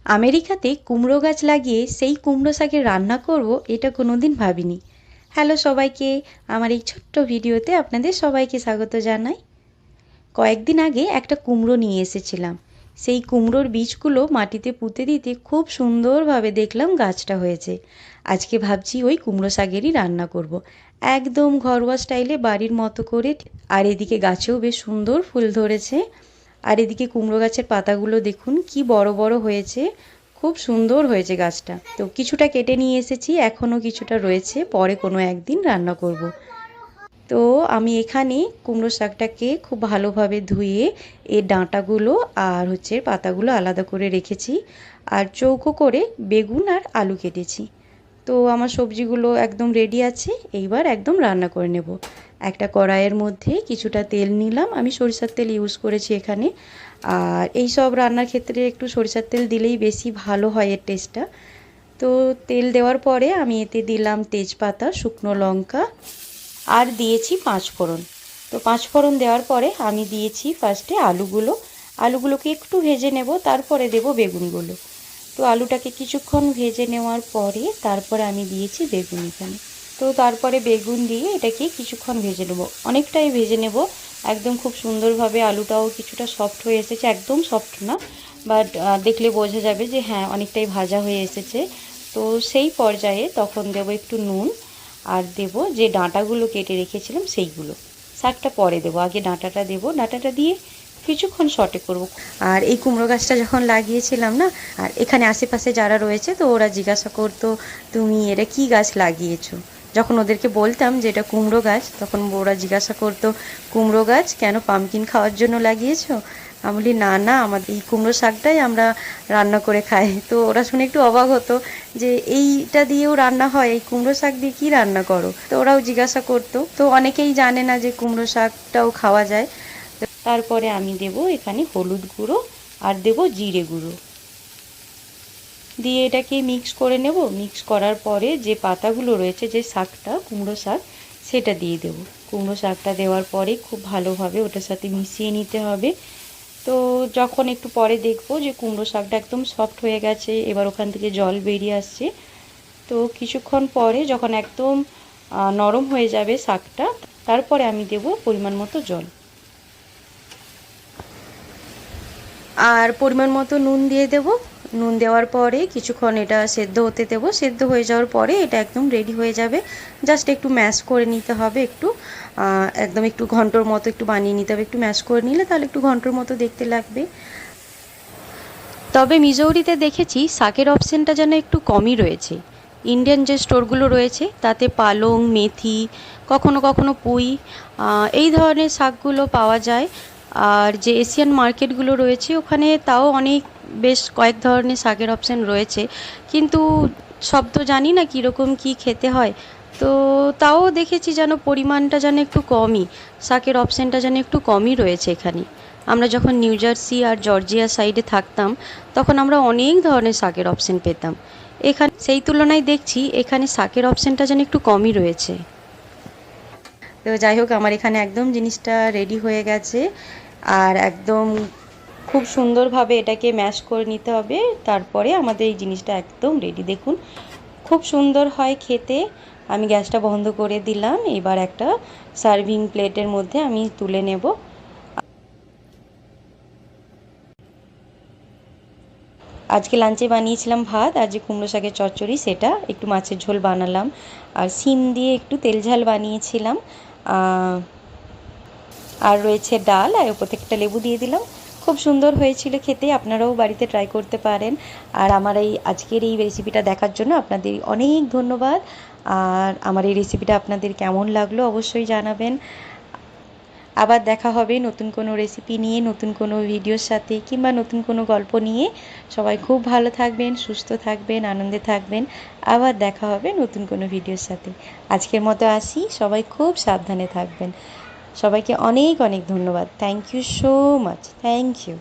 আমেরিকাতে কুমড়ো গাছ লাগিয়ে সেই কুমড়ো শাকের রান্না করব এটা কোনোদিন ভাবিনি। হ্যালো সবাইকে, আমার এই ছোট্ট ভিডিওতে আপনাদের সবাইকে স্বাগত জানাই। কয়েকদিন আগে একটা কুমড়ো নিয়ে এসেছিলাম। সেই কুমড়োর বীজগুলো মাটিতে পুঁতে দিতে খুব সুন্দরভাবে দেখলাম গাছটা হয়েছে। আজকে ভাবছি ওই কুমড়ো শাকেরই রান্না করব। একদম ঘরোয়া স্টাইলে বাড়ির মতো করে। আর এদিকে গাছেও বেশ সুন্দর ফুল ধরেছে। আর এদিকে কুমড়ো গাছের পাতাগুলো দেখুন কি বড় বড় হয়েছে, খুব সুন্দর হয়েছে গাছটা। তো কিছুটা কেটে নিয়ে এসেছি, এখনও কিছুটা রয়েছে, পরে কোনো একদিন রান্না করব। তো আমি এখানে কুমড়ো শাকটাকে খুব ভালোভাবে ধুয়ে এর ডাঁটাগুলো আর পাতাগুলো আলাদা করে রেখেছি। আর চৌকো করে বেগুন আর আলু কেটেছি। তো আমার সবজিগুলো একদম রেডি আছে, এইবার একদম রান্না করে নেব। একটা কড়াইয়ের মধ্যে কিছুটা তেল নিলাম, আমি সরিষার তেল ইউজ করেছি এখানে। আর এই সব রান্নার ক্ষেত্রে একটু সরিষার তেল দিলেই বেশি ভালো হয় এর টেস্টটা। তো তেল দেওয়ার পরে আমি এতে দিলাম তেজপাতা, শুকনো লঙ্কা আর দিয়েছি পাঁচফোড়ন। তো পাঁচফোড়ন দেওয়ার পরে আমি দিয়েছি ফার্স্টে আলুগুলোকে একটু ভেজে নেব, তারপরে দেব বেগুনগুলো। তো আলুটাকে কিছুক্ষণ ভেজে নেওয়ার পরে তারপরে আমি দিয়েছি বেগুন এখানে। তো তারপরে বেগুন দিয়ে এটাকে কিছুক্ষণ ভেজে নেব, অনেকটাই ভেজে নেব। একদম খুব সুন্দরভাবে আলুটাও কিছুটা সফট হয়ে এসেছে, একদম সফট না, বাট দেখলে বোঝা যাবে যে হ্যাঁ অনেকটাই ভাজা হয়ে এসেছে। তো সেই পর্যায়ে তখন দেব একটু নুন, আর দেব যে ডাঁটাগুলো কেটে রেখেছিলাম সেইগুলো। শাকটা পরে দেবো, আগে ডাঁটাটা দেবো। ডাঁটাটা দিয়ে কিছুক্ষণ সটে করব। আর এই কুমড়ো গাছটা যখন লাগিয়েছিলাম না, আর এখানে আশেপাশে যারা রয়েছে তো ওরা জিজ্ঞাসা করতো তুমি এটা কি গাছ লাগিয়েছো। যখন ওদেরকে বলতাম যে এটা কুমড়ো গাছ, তখন ওরা জিজ্ঞাসা করতো কুমড়ো গাছ কেন, পামকিন খাওয়ার জন্য লাগিয়েছো? আমি বলি না না, আমাদের এই কুমড়ো শাকটাই আমরা রান্না করে খাই। তো ওরা শুনে একটু অবাক হতো যে এইটা দিয়েও রান্না হয়, এই কুমড়ো শাক দিয়ে কী রান্না করো। তো ওরাও জিজ্ঞাসা করতো। তো অনেকেই জানে না যে কুমড়ো শাকটাও খাওয়া যায়। তারপরে আমি দেব এখানে হলুদ গুঁড়ো আর দেব জিরে গুঁড়ো দিয়ে এটাকে মিক্স করে নেব। মিক্স করার পরে যে পাতাগুলো রয়েছে, যে শাকটা কুমড়ো শাক, সেটা দিয়ে দেব। কুমড়ো শাকটা দেওয়ার পরে খুব ভালোভাবে ওটার সাথে মিশিয়ে নিতে হবে। তো যখন একটু পরে দেখবো যে কুমড়ো শাকটা একদম সফট হয়ে গেছে, এবার ওখান থেকে জল বেরিয়ে আসছে। তো কিছুক্ষণ পরে যখন একদম নরম হয়ে যাবে শাকটা, তারপরে আমি দেব পরিমাণ মতো জল আর পরিমাণ মতো নুন দিয়ে দেব। নুন দেওয়ার পরে কিছুক্ষণ এটা সেদ্ধ হতে দেবো। সেদ্ধ হয়ে যাওয়ার পরে এটা একদম রেডি হয়ে যাবে। জাস্ট একটু ম্যাশ করে নিতে হবে, একদম একটু ঘন্টর মতো একটু বানিয়ে নিতে হবে। একটু ম্যাশ করে নিলে তাহলে একটু ঘন্টর মতো দেখতে লাগবে। তবে মিজৌরিতে দেখেছি শাকের অপশানটা যেন একটু কমই রয়েছে। ইন্ডিয়ান যে স্টোরগুলো রয়েছে তাতে পালং, মেথি, কখনো কখনো পুঁই, এই ধরনের শাকগুলো পাওয়া যায়। আর যে এশিয়ান মার্কেটগুলো রয়েছে ওখানে তাও অনেক বেশ কয়েক ধরনের শাকের অপশান রয়েছে, কিন্তু সব তো জানি না কীরকম কী খেতে হয়। তো তাও দেখেছি যেন পরিমাণটা যেন একটু কমই, শাকের অপশানটা যেন একটু কমই রয়েছে এখানে। আমরা যখন নিউ জার্সি আর জর্জিয়া সাইডে থাকতাম তখন আমরা অনেক ধরনের শাকের অপশান পেতাম। এখানে সেই তুলনায় দেখছি এখানে শাকের অপশানটা যেন একটু কমই রয়েছে। তো যাই হোক, আমার এখানে একদম জিনিসটা রেডি হয়ে গেছে। আর একদম খুব সুন্দরভাবে এটাকে ম্যাশ করে নিতে হবে, তারপরে আমাদের এই জিনিসটা একদম রেডি। দেখুন খুব সুন্দর হয় খেতে। আমি গ্যাসটা বন্ধ করে দিলাম, এবার একটা সার্ভিং প্লেটের মধ্যে আমি তুলে নেব। আজকে লাঞ্চে বানিয়েছিলাম ভাত, আর যে কুমড়ো শাকের চচ্চড়ি সেটা, একটু মাছের ঝোল বানালাম, আর শিম দিয়ে একটু তেল ঝাল বানিয়েছিলাম, আর রয়েছে ডাল, আর ওপর থেকে একটা লেবু দিয়ে দিলাম। খুব সুন্দর হয়েছিল খেতে, আপনারাও বাড়িতে ট্রাই করতে পারেন। আর আমার এই আজকের এই রেসিপিটা দেখার জন্য আপনাদের অনেক ধন্যবাদ। আর আমার এই রেসিপিটা আপনাদের কেমন লাগলো অবশ্যই জানাবেন। আবার দেখা হবে নতুন কোনো রেসিপি নিয়ে, নতুন কোনো ভিডিওর সাথে, কিংবা নতুন কোনো গল্প নিয়ে। সবাই খুব ভালো থাকবেন, সুস্থ থাকবেন, আনন্দে থাকবেন। আবার দেখা হবে নতুন কোনো ভিডিওর সাথে। আজকের মতো আসি, সবাই খুব সাবধানে থাকবেন। সবাইকে অনেক অনেক ধন্যবাদ। Thank you so much. Thank you.